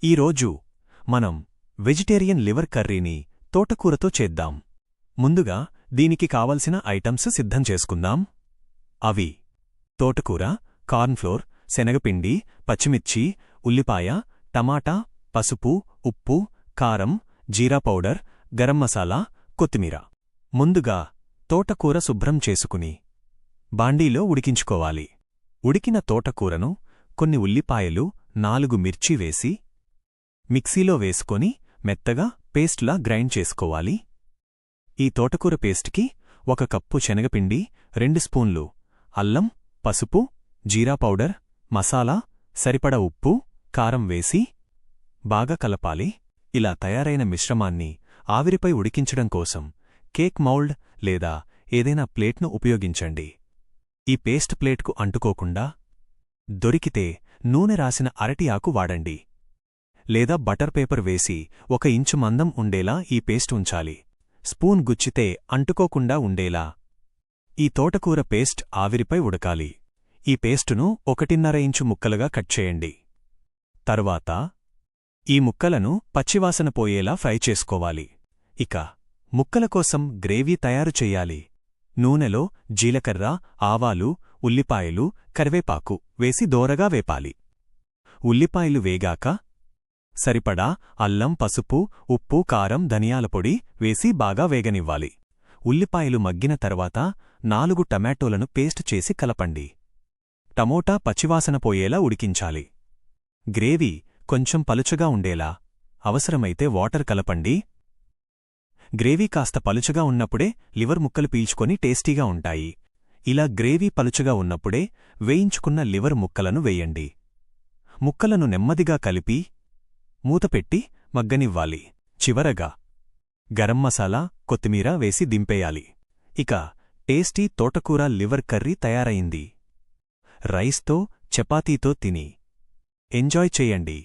ఈరోజు మనం vegetarian liver కర్రీని తోటకూరతో చేద్దాం. ముందుగా దీనికి కావలసిన ఐటమ్స్ సిద్ధం చేసుకుందాం. అవి తోటకూర, కార్న్ఫ్లోర్, శనగపిండి, పచ్చిమిర్చి, ఉల్లిపాయ, టమాటా, పసుపు, ఉప్పు, కారం, జీరా పౌడర్, గరం మసాలా, కొత్తిమీర. ముందుగా తోటకూర శుభ్రం చేసుకుని బాండీలో ఉడికించుకోవాలి. ఉడికిన తోటకూరను కొన్ని ఉల్లిపాయలు, 4 మిర్చి వేసి మిక్సీలో వేసుకొని మెత్తగా పేస్ట్లా గ్రైండ్ చేసుకోవాలి. ఈ తోటకూర పేస్ట్కి 1 కప్పు శనగపిండి, 2 స్పూన్లు అల్లం, పసుపు, జీరా పౌడర్, మసాలా, సరిపడ ఉప్పు, కారం వేసి బాగా కలపాలి. ఇలా తయారైన మిశ్రమాన్ని ఆవిరిపై ఉడికించడం కోసం కేక్ మౌల్డ్ లేదా ఏదైనా ప్లేట్ను ఉపయోగించండి. ఈ పేస్ట్ ప్లేట్కు అంటుకోకుండా దొరికితే నూనె రాసిన అరటి ఆకు వాడండి. లేదా బటర్ పేపర్ వేసి 1 ఇంచు మందం ఉండేలా ఈ పేస్ట్ ఉంచాలి. స్పూన్ గుచ్చితే అంటుకోకుండా ఉండేలా ఈ తోటకూర పేస్ట్ ఆవిరిపై ఉడకాలి. ఈ పేస్టును 1.5 ఇంచు ముక్కలుగా కట్ చేయండి. తరువాత ఈ ముక్కలను పచ్చివాసన పోయేలా ఫ్రై చేసుకోవాలి. ఇక ముక్కల కోసం గ్రేవీ తయారు చెయ్యాలి. నూనెలో జీలకర్ర, ఆవాలు, ఉల్లిపాయలు, కరివేపాకు వేసి దోరగా వేపాలి. ఉల్లిపాయలు వేగాక సరిపడా అల్లం, పసుపు, ఉప్పు, కారం, ధనియాల పొడి వేసి బాగా వేగనివ్వాలి. ఉల్లిపాయలు మగ్గిన తర్వాత 4 టమాటోలను పేస్ట్ చేసి కలపండి. టమోటా పచ్చివాసన పోయేలా ఉడికించాలి. గ్రేవీ కొంచెం పలుచగా ఉండేలా అవసరమైతే వాటర్ కలపండి. గ్రేవీ కాస్త పలుచగా ఉన్నప్పుడే లివర్ ముక్కలు పీల్చుకొని టేస్టీగా ఉంటాయి. ఇలా గ్రేవీ పలుచగా ఉన్నప్పుడే వేయించుకున్న లివర్ ముక్కలను వేయండి. ముక్కలను నెమ్మదిగా కలిపి మూతపెట్టి మగ్గనివ్వాలి. చివరగా గరం మసాలా, కొత్తిమీర వేసి దింపేయాలి. ఇక టేస్టీ తోటకూర లివర్ కర్రీ తయారైంది. రైస్తో, చపాతీతో తిని ఎంజాయ్ చేయండి.